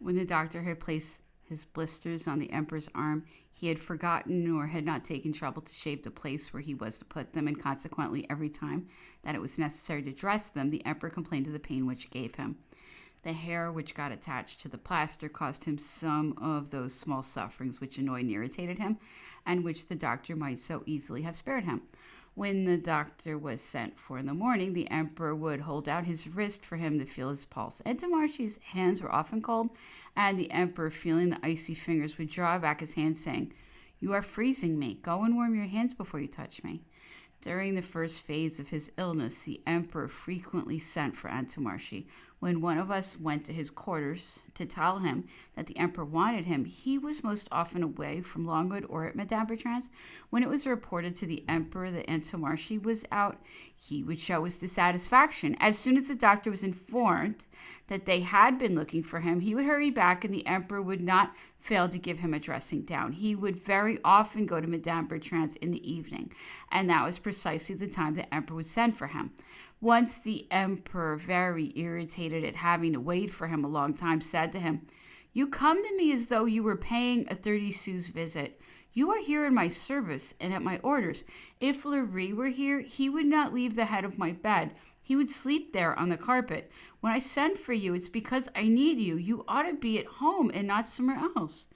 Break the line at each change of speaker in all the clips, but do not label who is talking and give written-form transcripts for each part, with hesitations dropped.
When the doctor had placed his blisters on the emperor's arm, he had forgotten or had not taken trouble to shave the place where he was to put them, and consequently, every time that it was necessary to dress them, the emperor complained of the pain which it gave him. The hair which got attached to the plaster caused him some of those small sufferings which annoyed and irritated him, and which the doctor might so easily have spared him. When the doctor was sent for in the morning, the emperor would hold out his wrist for him to feel his pulse. Antomarchi's hands were often cold, and the emperor, feeling the icy fingers, would draw back his hand, saying, "You are freezing me. Go and warm your hands before you touch me." During the first phase of his illness, the emperor frequently sent for Antomarchi. When one of us went to his quarters to tell him that the emperor wanted him, he was most often away from Longwood or at Madame Bertrand's. When it was reported to the emperor that Antomarchi was out, he would show his dissatisfaction. As soon as the doctor was informed that they had been looking for him, he would hurry back, and the emperor would not fail to give him a dressing down. He would very often go to Madame Bertrand's in the evening, and that was precisely the time the emperor would send for him. Once the emperor, very irritated at having to wait for him a long time, said to him, "You come to me as though you were paying a 30 sous visit. You are here in my service and at my orders. If Fleury were here, he would not leave the head of my bed. He would sleep there on the carpet. When I send for you, it's because I need you. You ought to be at home and not somewhere else."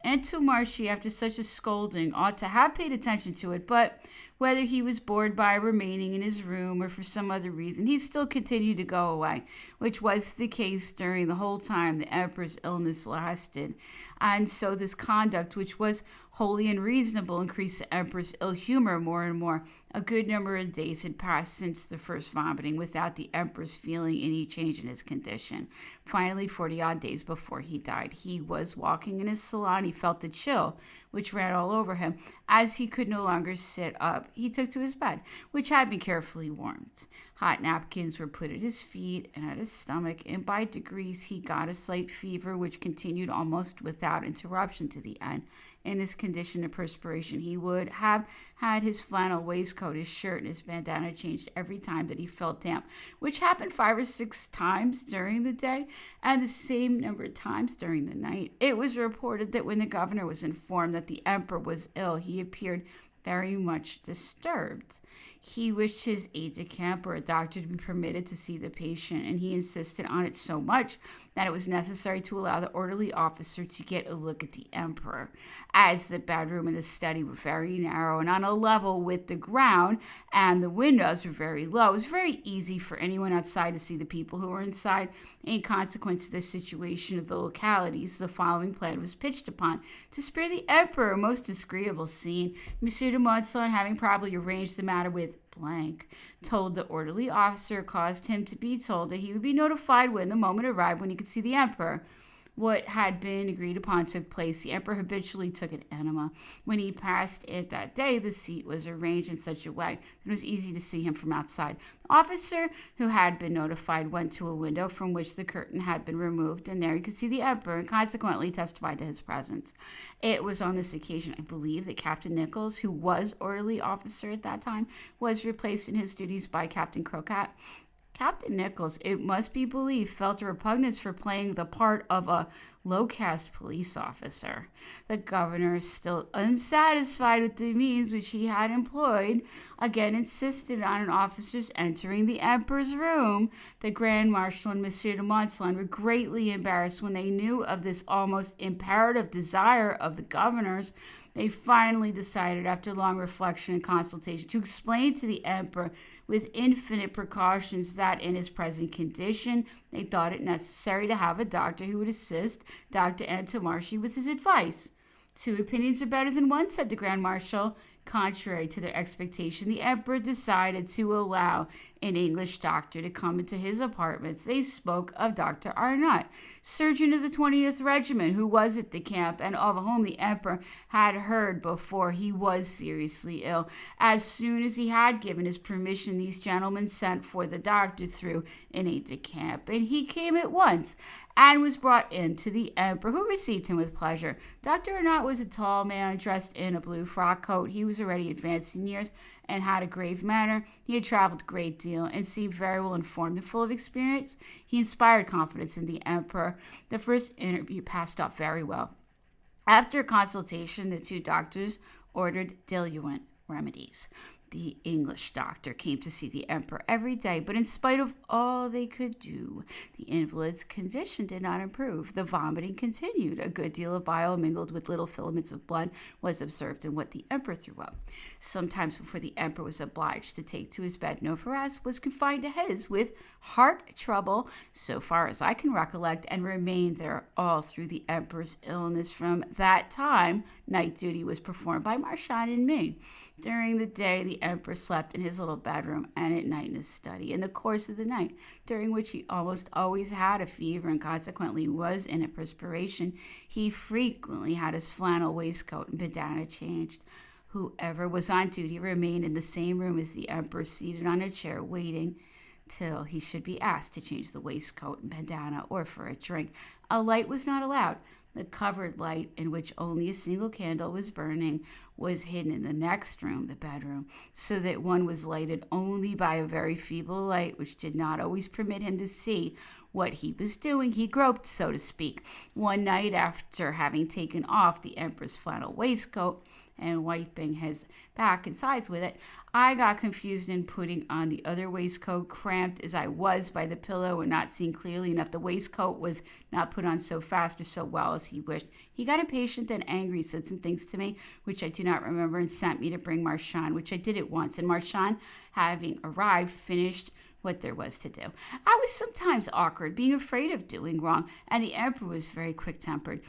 Antomarchi, after such a scolding, ought to have paid attention to it, but whether he was bored by remaining in his room or for some other reason, he still continued to go away, which was the case during the whole time the emperor's illness lasted. And so this conduct, which was wholly unreasonable, increased the emperor's ill humor more and more. A good number of days had passed since the first vomiting without the emperor's feeling any change in his condition. Finally, 40-odd days before he died, he was walking in his salon. He felt a chill which ran all over him. As he could no longer sit up, he took to his bed, which had been carefully warmed. Hot napkins were put at his feet and at his stomach, and by degrees he got a slight fever, which continued almost without interruption to the end. In this condition of perspiration, he would have had his flannel waistcoat, his shirt, and his bandana changed every time that he felt damp, which happened 5 or 6 times during the day and the same number of times during the night. It was reported that when the governor was informed that the emperor was ill, he appeared very much disturbed. He wished his aide-de-camp or a doctor to be permitted to see the patient, and he insisted on it so much that it was necessary to allow the orderly officer to get a look at the emperor. As the bedroom and the study were very narrow and on a level with the ground, and the windows were very low, it was very easy for anyone outside to see the people who were inside. In consequence of the situation of the localities, the following plan was pitched upon to spare the emperor a most disagreeable scene. Monsieur de Montson, having probably arranged the matter with blank, told the orderly officer, caused him to be told that he would be notified when the moment arrived when he could see the emperor. What had been agreed upon took place. The emperor habitually took an enema. When he passed it that day, the seat was arranged in such a way that it was easy to see him from outside. The officer who had been notified went to a window from which the curtain had been removed, and there he could see the emperor, and consequently testified to his presence. It was on this occasion, I believe, that Captain Nichols, who was orderly officer at that time, was replaced in his duties by Captain Crocat. Captain Nichols, it must be believed, felt a repugnance for playing the part of a low-caste police officer. The governor, still unsatisfied with the means which he had employed, again insisted on an officer's entering the emperor's room. The Grand Marshal and Monsieur de Montson were greatly embarrassed when they knew of this almost imperative desire of the governor's. They finally decided, after long reflection and consultation, to explain to the emperor with infinite precautions that in his present condition they thought it necessary to have a doctor who would assist Dr. Antomarchi with his advice. 2 opinions are better than one, said the Grand Marshal. Contrary to their expectation, the emperor decided to allow an English doctor to come into his apartments. They spoke of Dr. Arnott, surgeon of the 20th Regiment, who was at the camp and of whom the emperor had heard before he was seriously ill. As soon as he had given his permission, these gentlemen sent for the doctor through an aide-de-camp, and he came at once and was brought in to the emperor, who received him with pleasure. Dr. Arnott was a tall man dressed in a blue frock coat. He was already advanced in years and had a grave manner. He had traveled a great deal and seemed very well informed and full of experience. He inspired confidence in the emperor. The first interview passed off very well. After a consultation, the two doctors ordered diluent remedies. The English doctor came to see the emperor every day, but in spite of all they could do, the invalid's condition did not improve. The vomiting continued. A good deal of bile mingled with little filaments of blood was observed in what the emperor threw up. Sometimes before the emperor was obliged to take to his bed, Novaras was confined to his with heart trouble, so far as I can recollect, and remained there all through the emperor's illness. From that time, night duty was performed by Marchand and me. During the day, the emperor slept in his little bedroom, and at night in his study. In the course of the night, during which he almost always had a fever and consequently was in a perspiration, he frequently had his flannel waistcoat and bandana changed. Whoever was on duty remained in the same room as the emperor, seated on a chair, waiting till he should be asked to change the waistcoat and bandana or for a drink. A light was not allowed. The covered light, in which only a single candle was burning, was hidden in the next room, the bedroom, so that one was lighted only by a very feeble light, which did not always permit him to see what he was doing. He groped, so to speak. One night, after having taken off the emperor's flannel waistcoat and wiping his back and sides with it, I got confused in putting on the other waistcoat. Cramped as I was by the pillow and not seeing clearly enough, the waistcoat was not put on so fast or so well as he wished. He got impatient and angry, said some things to me which I do not remember, and sent me to bring Marchand, which I did at once. And Marchand, having arrived, finished what there was to do. I was sometimes awkward, being afraid of doing wrong, and the emperor was very quick-tempered.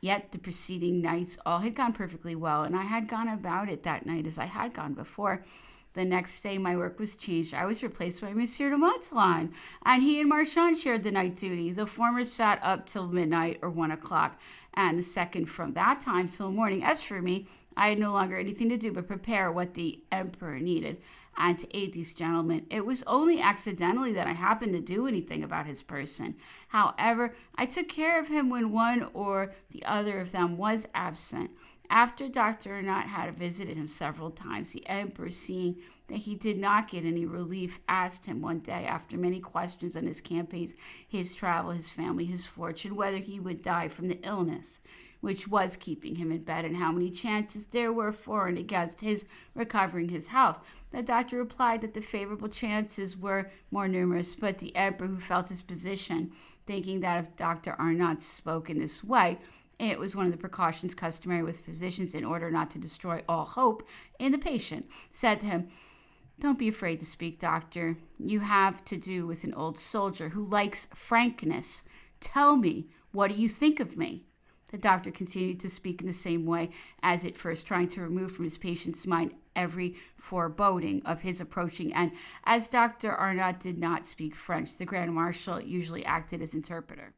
Yet the preceding nights all had gone perfectly well, and I had gone about it that night as I had gone before. The next day my work was changed. I was replaced by Monsieur de Montsalon, and he and Marchand shared the night duty. The former sat up till midnight or 1 o'clock, and the second from that time till morning. As for me, I had no longer anything to do but prepare what the emperor needed, and to aid these gentlemen. It was only accidentally that I happened to do anything about his person. However, I took care of him when one or the other of them was absent. After Dr. Arnott had visited him several times, the emperor, seeing that he did not get any relief, asked him one day, after many questions on his campaigns, his travel, his family, his fortune, whether he would die from the illness which was keeping him in bed, and how many chances there were for and against his recovering his health. The doctor replied that the favorable chances were more numerous, but the emperor, who felt his position, thinking that if Dr. Arnott spoke in this way, it was one of the precautions customary with physicians in order not to destroy all hope in the patient, said to him, "Don't be afraid to speak, doctor. You have to do with an old soldier who likes frankness. Tell me, what do you think of me?" The doctor continued to speak in the same way as at first, trying to remove from his patient's mind every foreboding of his approaching end. As Dr. Arnott did not speak French, the Grand Marshal usually acted as interpreter.